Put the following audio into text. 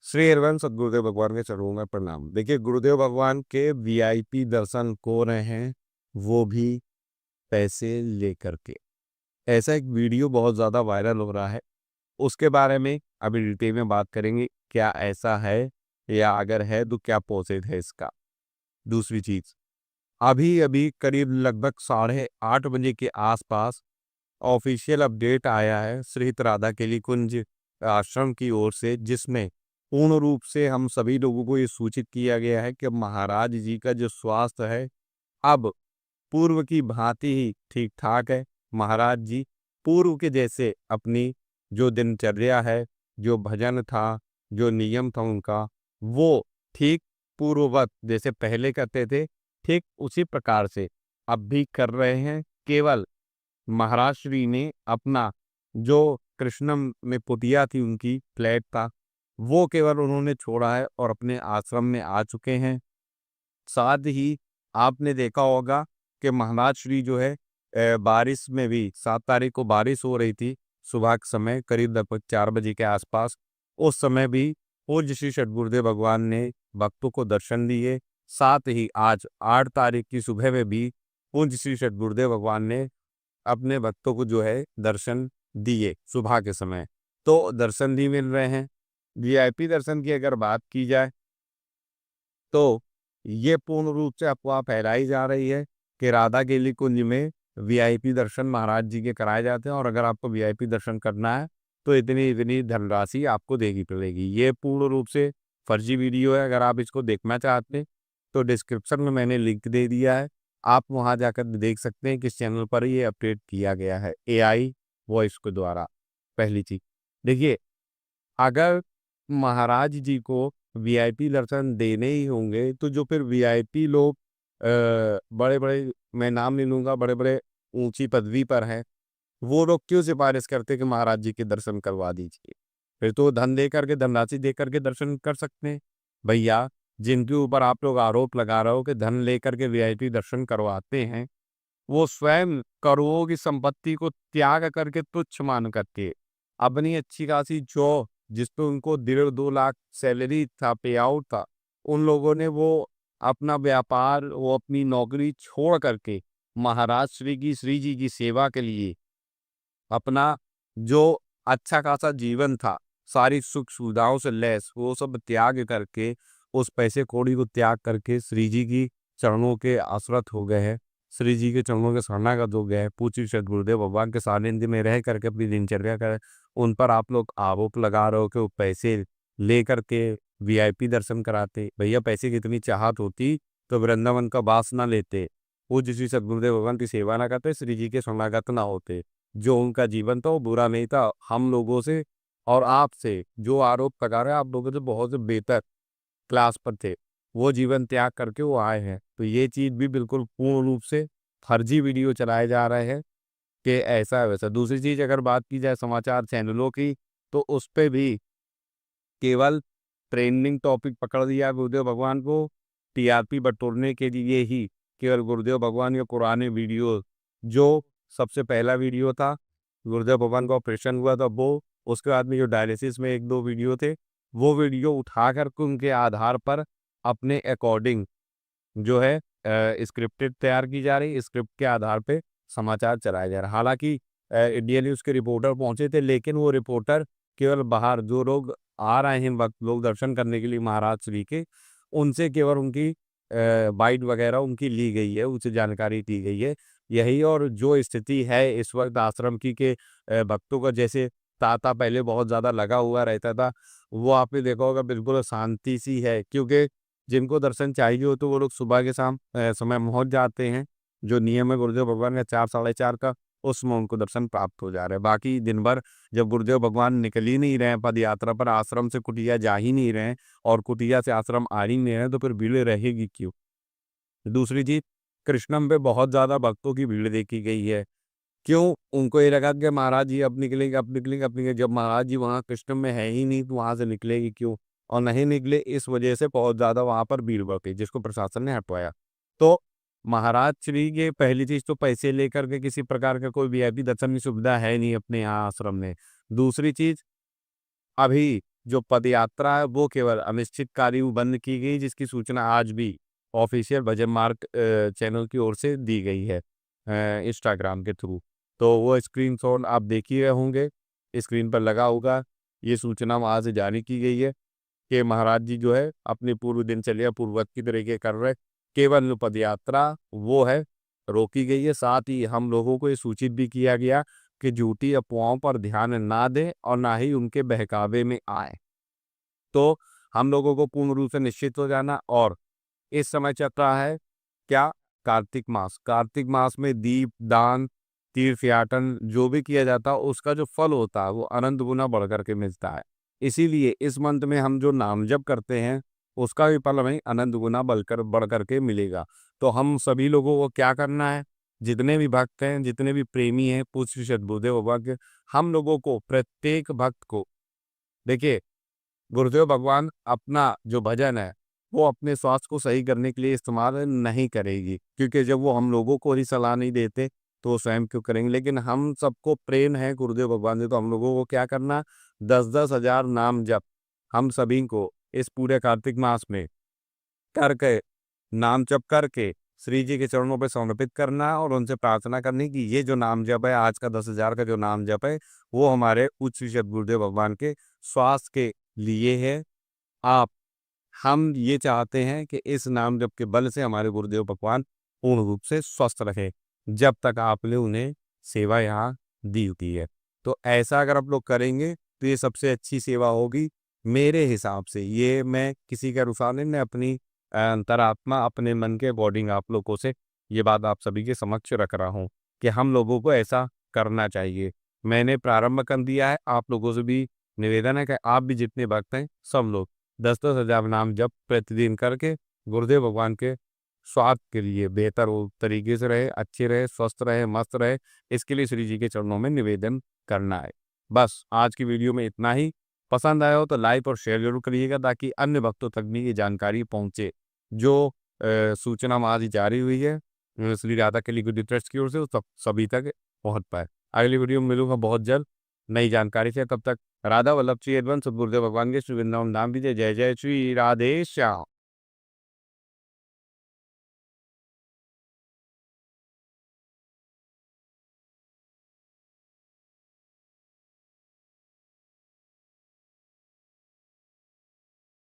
श्री हरिवंश सदगुरुदेव भगवान के चरणों में प्रणाम। देखिए, गुरुदेव भगवान के वीआईपी दर्शन हो रहे हैं, वो भी पैसे लेकर के। ऐसा एक वीडियो बहुत ज़्यादा वायरल हो रहा है, उसके बारे में अभी डिटेल में बात करेंगे। क्या ऐसा है, या अगर है तो क्या प्रोसेस है इसका। दूसरी चीज़, अभी अभी करीब लगभग 8:30 बजे के आसपास ऑफिशियल अपडेट आया है श्री राधा केली कुंज आश्रम की ओर से, जिसमें पूर्ण रूप से हम सभी लोगों को ये सूचित किया गया है कि महाराज जी का जो स्वास्थ्य है, अब पूर्व की भांति ही ठीक ठाक है। महाराज जी पूर्व के जैसे अपनी जो दिनचर्या है, जो भजन था, जो नियम था उनका, वो ठीक पूर्ववत जैसे पहले करते थे, ठीक उसी प्रकार से अब भी कर रहे हैं। केवल महाराज श्री ने अपना जो कृष्णम में कुटिया थी, उनकी फ्लैट था, वो केवल उन्होंने छोड़ा है और अपने आश्रम में आ चुके हैं। साथ ही आपने देखा होगा कि महाराज श्री जो है बारिश में भी 7 तारीख को बारिश हो रही थी, सुबह के समय करीब लगभग 4 बजे के आसपास। उस समय भी पूज्य श्री सद्गुरुदेव भगवान ने भक्तों को दर्शन दिए। साथ ही आज 8 तारीख की सुबह में भी पूज्य श्री सद्गुरुदेव भगवान ने अपने भक्तों को जो है दर्शन दिए सुबह के समय। तो दर्शन भी मिल रहे हैं। वीआईपी दर्शन की अगर बात की जाए, तो ये पूर्ण रूप से अफवाह फैलाई जा रही है कि राधा केली कुंज में वीआईपी दर्शन महाराज जी के कराए जाते हैं, और अगर आपको वीआईपी दर्शन करना है तो इतनी इतनी धनराशि आपको देगी पड़ेगी। ये पूर्ण रूप से फर्जी वीडियो है। अगर आप इसको देखना चाहते हैं तो डिस्क्रिप्शन में मैंने लिंक दे दिया है, आप वहां जाकर देख सकते हैं। किस चैनल पर ये अपडेट किया गया है एआई वॉइस के द्वारा। पहली चीज देखिए, अगर महाराज जी को वीआईपी दर्शन देने ही होंगे, तो जो फिर वीआईपी लोग बड़े बड़े, मैं नाम नहीं लूंगा, बड़े बड़े ऊंची पदवी पर हैं, वो लोग क्यों सिफारिश करते कि महाराज जी के दर्शन करवा दीजिए। फिर तो धन दे करके, धनराशि दे करके दर्शन कर सकते हैं। भैया, जिनके ऊपर आप लोग आरोप लगा रहे हो कि धन लेकर के वीआईपी दर्शन करवाते हैं, वो स्वयं करोड़ों की संपत्ति को त्याग करके, तुच्छ मान करके, अपनी अच्छी खासी जॉब जिसपे उनको 1.5-2 लाख सैलरी था, पे आउट था, उन लोगों ने वो अपना व्यापार, वो अपनी नौकरी छोड़ करके महाराज श्री जी की सेवा के लिए अपना जो अच्छा खासा जीवन था, सारी सुख सुविधाओं से लैस, वो सब त्याग करके, उस पैसे कौड़ी को त्याग करके श्री जी की चरणों के आश्रित हो गए हैं। श्री जी के चरणों के शरणागत हो गए हैं। पूज्य सद्गुरुदेव भगवान के सानिध्य में रह करके अपनी दिनचर्या कर, उन पर आप लोग आरोप लगा रहे हो कि वो पैसे ले करके वीआईपी दर्शन कराते। भैया, पैसे की इतनी चाहत होती तो वृंदावन का वास ना लेते, पूज्य श्री सद्गुरुदेव भगवान की सेवा ना करते, श्री जी के शरणागत ना होते। जो उनका जीवन था वो बुरा नहीं था। हम लोगों से और आपसे जो आरोप लगा रहे हैं, आप लोगों से बहुत बेहतर क्लास पर थे, वो जीवन त्याग करके वो आए हैं। तो ये चीज भी बिल्कुल पूर्ण रूप से फर्जी वीडियो चलाए जा रहे हैं कि ऐसा है वैसा। दूसरी चीज, अगर बात की जाए समाचार चैनलों की, तो उस पे भी केवल ट्रेंडिंग टॉपिक पकड़ दिया गुरुदेव भगवान को, टीआरपी बटोरने के लिए ही केवल गुरुदेव भगवान के पुराने वीडियो, जो सबसे पहला वीडियो था गुरुदेव भगवान का ऑपरेशन हुआ था वो, उसके बाद में जो डायलिसिस में 1-2 वीडियो थे, वो वीडियो उठा कर के उनके आधार पर अपने अकॉर्डिंग जो है स्क्रिप्टेड तैयार की जा रही, स्क्रिप्ट के आधार पे समाचार चलाया जा रहा है। हालांकि इंडिया न्यूज़ के रिपोर्टर पहुंचे थे, लेकिन वो रिपोर्टर केवल बाहर जो लोग आ रहे हैं, वक्त लोग दर्शन करने के लिए महाराज श्री के, उनसे केवल उनकी बाइट वगैरह उनकी ली गई है, उनसे जानकारी दी गई है। यही, और जो स्थिति है इस वक्त आश्रम की के भक्तों का जैसे तांता पहले बहुत ज़्यादा लगा हुआ रहता था, वो आपने देखा होगा बिल्कुल शांति सी है, क्योंकि जिनको दर्शन चाहिए हो तो वो लोग सुबह के शाम समय पहुंच जाते हैं। जो नियम है गुरुदेव भगवान का 4-4:30 का, उसमें उनको दर्शन प्राप्त हो जा रहे हैं। बाकी दिन भर जब गुरुदेव भगवान निकल ही नहीं रहे हैं पद यात्रा पर, आश्रम से कुटिया जा ही नहीं रहे हैं, और कुटिया से आश्रम आ ही नहीं रहे हैं, तो फिर भीड़ रहेगी क्यों। दूसरी चीज, कृष्णम पे बहुत ज्यादा भक्तों की भीड़ देखी गई है। क्यों? उनको ये लगा कि महाराज जी अब निकलेंगे, अब निकलेंगे, अब निकलेंगे। जब महाराज जी वहाँ कृष्ण में है ही नहीं, तो वहां से निकलेगी क्यों? और नहीं निकले, इस वजह से बहुत ज्यादा वहां पर भीड़ बढ़ गई, जिसको प्रशासन ने हटवाया। तो महाराज श्री के पहली चीज तो पैसे लेकर के किसी प्रकार का कोई वीआईपी दर्शन की सुविधा है नहीं अपने यहाँ आश्रम में। दूसरी चीज, अभी जो पद यात्रा है वो केवल अनिश्चितकालीन बंद की गई, जिसकी सूचना आज भी ऑफिशियल भजन मार्ग चैनल की ओर से दी गई है इंस्टाग्राम के थ्रू। तो वो स्क्रीनशॉट आप देख ही रहे होंगे, स्क्रीन पर लगा होगा। ये सूचना वहाँ से जारी की गई है कि महाराज जी जो है अपनी पूर्व दिनचर्या पूर्ववत की तरीके कर रहे, केवल जो पद यात्रा वो है रोकी गई है। साथ ही हम लोगों को ये सूचित भी किया गया कि झूठी अफवाहों पर ध्यान ना दें और ना ही उनके बहकावे में आए। तो हम लोगों को पूर्ण रूप से निश्चित हो जाना। और इस समय चल रहा है क्या, कार्तिक मास। कार्तिक मास में दीप दान तीर्थ याटन जो भी किया जाता है उसका जो फल होता है वो अनंत गुना बढ़ करके मिलता है। इसीलिए इस मंथ में हम जो नाम जप करते हैं उसका भी फल हमें अनंत गुना बढ़ करके मिलेगा। तो हम सभी लोगों को क्या करना है, जितने भी भक्त हैं, जितने भी प्रेमी हैं पूज्य श्री सद्गुरुदेव बाबा के, हम लोगों को प्रत्येक भक्त को देखिए, गुरुदेव भगवान अपना जो भजन है वो अपने स्वास्थ्य को सही करने के लिए इस्तेमाल नहीं करेगी, क्योंकि जब वो हम लोगों को ही सलाह नहीं देते तो वो स्वयं क्यों करेंगे। लेकिन हम सबको प्रेम है गुरुदेव भगवान से, तो हम लोगों को क्या करना, 10-10 हजार नाम जप हम सभी को इस पूरे कार्तिक मास में करके, नाम जप करके श्री जी के चरणों पे समर्पित करना और उनसे प्रार्थना करनी कि ये जो नाम जप है, आज का 10,000 का जो नाम जप है वो हमारे उच्च श्री सद्गुरुदेव भगवान के स्वास्थ्य के लिए है। आप हम ये चाहते हैं कि इस नाम जप के बल से हमारे गुरुदेव भगवान पूर्ण रूप से स्वस्थ रहे जब तक आपने उन्हें सेवा यहाँ दी होती है। तो ऐसा अगर आप लोग करेंगे तो ये सबसे अच्छी सेवा होगी मेरे हिसाब से। ये मैं किसी के अनुसार नहीं, मैं अपनी अंतरात्मा अपने मन के अकॉर्डिंग आप लोगों से ये बात आप सभी के समक्ष रख रहा हूँ कि हम लोगों को ऐसा करना चाहिए। मैंने प्रारंभ कर दिया है, आप लोगों से भी निवेदन है कि आप भी जितने भक्त हैं सब लोग 10-10 हजार नाम जप प्रतिदिन करके गुरुदेव भगवान के स्वास्थ्य के लिए बेहतर हो तरीके से रहे, अच्छे रहे, स्वस्थ रहे, मस्त रहे, इसके लिए श्री जी के चरणों में निवेदन करना है। बस आज की वीडियो में इतना ही। पसंद आया हो तो लाइक और शेयर जरूर करिएगा ताकि अन्य भक्तों तक भी ये जानकारी पहुंचे। जो सूचना आज जारी हुई है श्री राधा के लिए ट्रस्ट की ओर से, वो सभी तक पहुंच पाए। अगली वीडियो में मिलूंगा बहुत जल्द नई जानकारी से। तब तक राधा वल्लभ श्री यदवंश सद्गुरुदेव भगवान के श्री वृंदावन धाम विजय। जय जय श्री राधे श्याम।